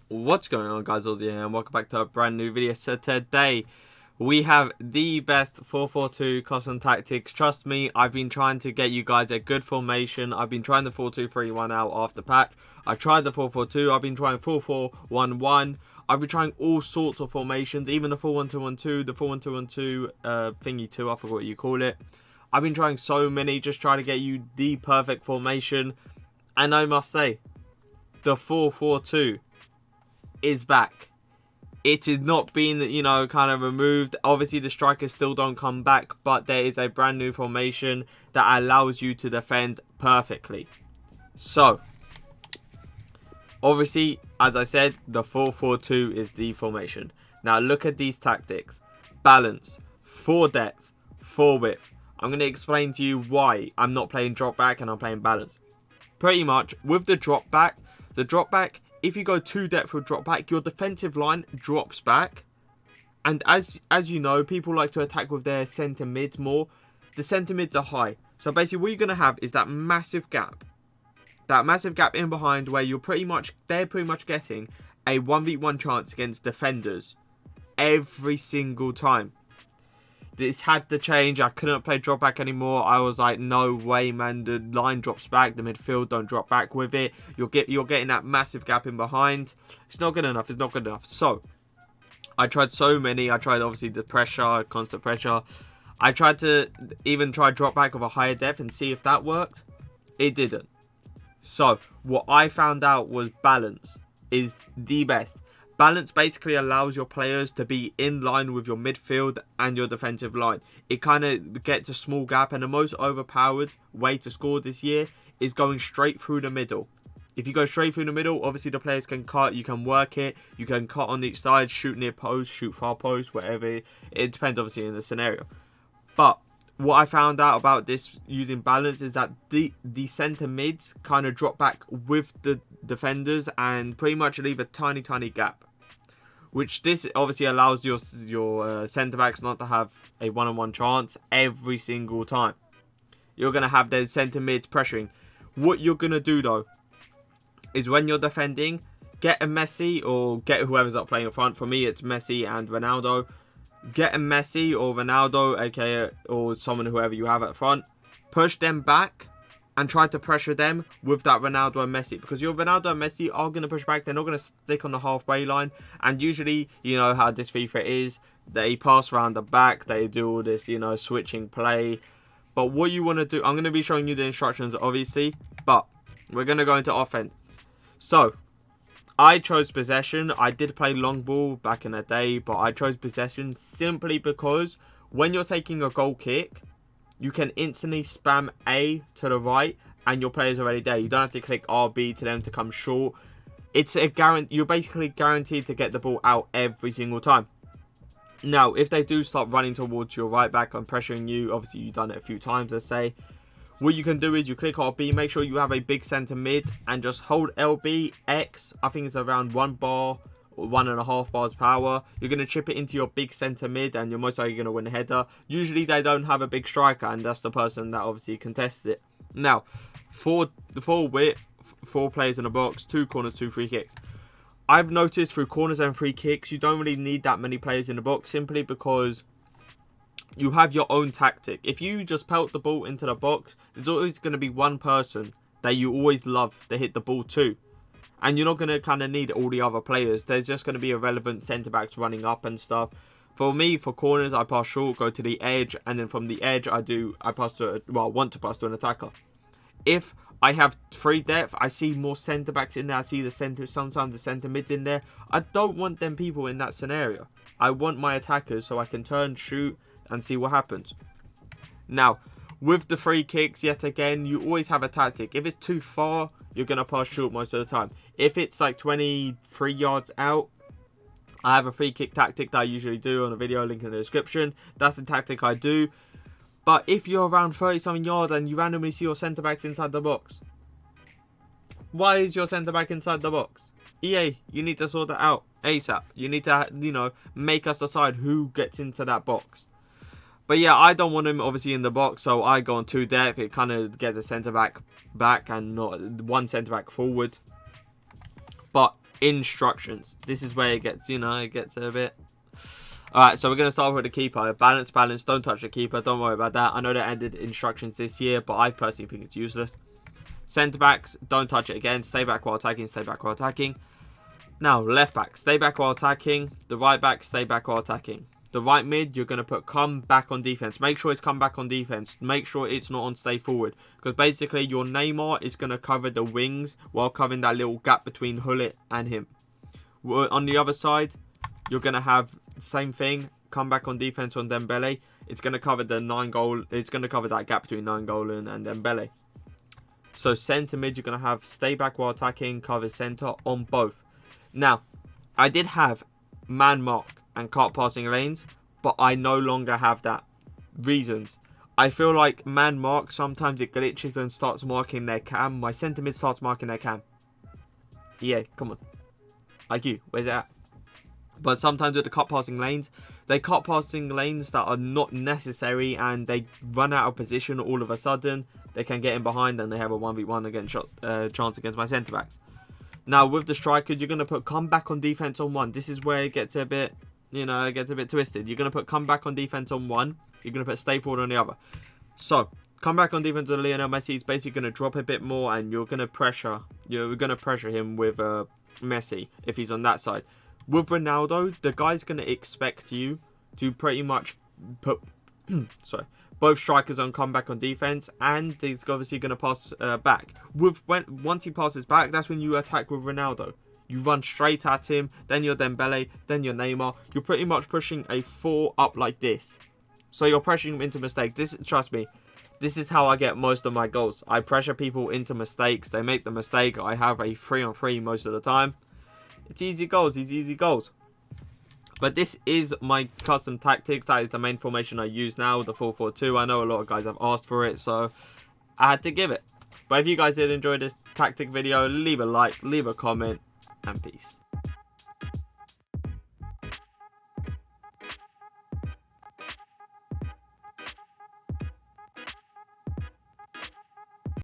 What's going on, guys? AuzioMF and welcome back to a brand new video. So today we have the best 4-4-2 custom tactics. Trust me, I've been trying to get you guys a good formation. I've been trying the 4-2-3-1 out after patch. I tried the 4-4-2. I've been trying 4-4-1-1. I've been trying all sorts of formations, even the 4-1-2-1-2, the 4-1-2-1-2 thingy 2, I forgot what you call it. I've been trying so many, just trying to get you the perfect formation. And I must say, the 4-4-2 is back. It is not being, kind of removed. Obviously, the strikers still don't come back, but there is a brand new formation that allows you to defend perfectly. So, obviously, as I said, the 4-4-2 is the formation. Now, look at these tactics. Balance, 4 depth, 4 width. I'm going to explain to you why I'm not playing drop back and I'm playing balance. Pretty much, with the drop back, if you go 2 depth with drop back, your defensive line drops back. And as you know, people like to attack with their centre mids more. The centre mids are high. So basically what you're going to have is that massive gap. That massive gap in behind where they're pretty much getting a 1v1 chance against defenders every single time. This had to change. I couldn't play drop back anymore. I was like, no way, man. The line drops back. The midfield don't drop back with it. You're getting that massive gap in behind. It's not good enough. It's not good enough. So, I tried so many. I tried, obviously, the pressure, constant pressure. I tried to even try drop back with a higher depth and see if that worked. It didn't. So, what I found out was balance is the best. Balance basically allows your players to be in line with your midfield and your defensive line. It kind of gets a small gap, and the most overpowered way to score this year is going straight through the middle. If you go straight through the middle, obviously the players can cut, you can work it, you can cut on each side, shoot near post, shoot far post, whatever. It depends obviously in the scenario. But what I found out about this using balance is that the centre mids kind of drop back with the defenders and pretty much leave a tiny gap. Which this obviously allows your centre backs not to have a one-on-one chance every single time. You're going to have those centre mids pressuring. What you're going to do though is when you're defending, get a Messi or get whoever's up playing in front. For me, it's Messi and Ronaldo. Get a Messi or Ronaldo, aka or someone, whoever you have at front. Push them back and try to pressure them with that Ronaldo and Messi. Because your Ronaldo and Messi are going to push back. They're not going to stick on the halfway line. And usually, you know how this FIFA is. They pass around the back. They do all this, switching play. But what you want to do... I'm going to be showing you the instructions, obviously. But we're going to go into offense. So, I chose possession. I did play long ball back in the day. But I chose possession simply because when you're taking a goal kick, you can instantly spam A to the right and your player's already there. You don't have to click RB to them to come short. It's a guarantee. You're basically guaranteed to get the ball out every single time. Now, if they do start running towards your right back and pressuring you, obviously you've done it a few times, let's say. What you can do is you click RB, make sure you have a big centre mid and just hold LB, X. I think it's around 1 bar. 1.5 bars power. You're going to chip it into your big centre mid and you're most likely going to win a header. Usually they don't have a big striker and that's the person that obviously contests it. Now, for the full width, 4 players in a box, 2 corners, 2 free kicks. I've noticed through corners and free kicks, you don't really need that many players in the box simply because you have your own tactic. If you just pelt the ball into the box, there's always going to be one person that you always love to hit the ball to. And you're not going to kind of need all the other players. There's just going to be irrelevant centre-backs running up and stuff. For me, for corners, I pass short, go to the edge. And then from the edge, I want to pass to an attacker. If I have 3 depth, I see more centre-backs in there. I see sometimes the centre mids in there. I don't want them people in that scenario. I want my attackers so I can turn, shoot, and see what happens. Now, with the free kicks, yet again, you always have a tactic. If it's too far, you're going to pass short most of the time. If it's like 23 yards out, I have a free kick tactic that I usually do on a video, link in the description. That's the tactic I do. But if you're around 30-something yards and you randomly see your centre-backs inside the box, why is your centre-back inside the box? EA, you need to sort that out ASAP. You need to, make us decide who gets into that box. But yeah, I don't want him obviously in the box, so I go on 2 depth. It kind of gets a centre back and not 1 centre back forward. But Instructions. This is where it gets, you know, it gets a bit... Alright, so we're going to start with the keeper. Balance, balance. Don't touch the keeper. Don't worry about that. I know they added instructions this year, but I personally think it's useless. Centre backs, don't touch it again. Stay back while attacking. Stay back while attacking. Now, left back, stay back while attacking. The right back, stay back while attacking. The right mid, you're going to put come back on defense. Make sure it's come back on defense. Make sure it's not on stay forward. Because basically, your Neymar is going to cover the wings while covering that little gap between Hullet and him. On the other side, you're going to have the same thing. Come back on defense on Dembele. It's going to cover the 9 goal. It's going to cover that gap between 9-goal and Dembele. So centre mid, you're going to have stay back while attacking, cover centre on both. Now, I did have man mark and cut passing lanes, but I no longer have that. Reasons. I feel like man mark, sometimes it glitches and starts marking their cam. My centre mid starts marking their cam. Yeah, come on. IQ, where's it at? But sometimes with the cut passing lanes, they cut passing lanes that are not necessary and they run out of position all of a sudden. They can get in behind and they have a 1v1 against chance against my centre backs. Now with the strikers, you're going to put come back on defense on 1. This is where it gets a bit, you know, it gets a bit twisted. You're going to put come back on defense on 1. You're going to put stay forward on the other. So come back on defense with Lionel Messi. He's basically going to drop a bit more and you're going to pressure. You're going to pressure him with Messi if he's on that side. With Ronaldo, the guy's going to expect you to pretty much put both strikers on come back on defense, and he's obviously going to pass back. Once he passes back, that's when you attack with Ronaldo. You run straight at him, then you're Dembele, then you're Neymar. You're pretty much pushing a 4 up like this. So you're pressuring him into mistakes. Trust me, this is how I get most of my goals. I pressure people into mistakes. They make the mistake. I have a 3-on-3 most of the time. It's easy goals. It's easy goals. But this is my custom tactics. That is the main formation I use now, the 4-4-2. I know a lot of guys have asked for it, so I had to give it. But if you guys did enjoy this tactic video, leave a like, leave a comment, and peace.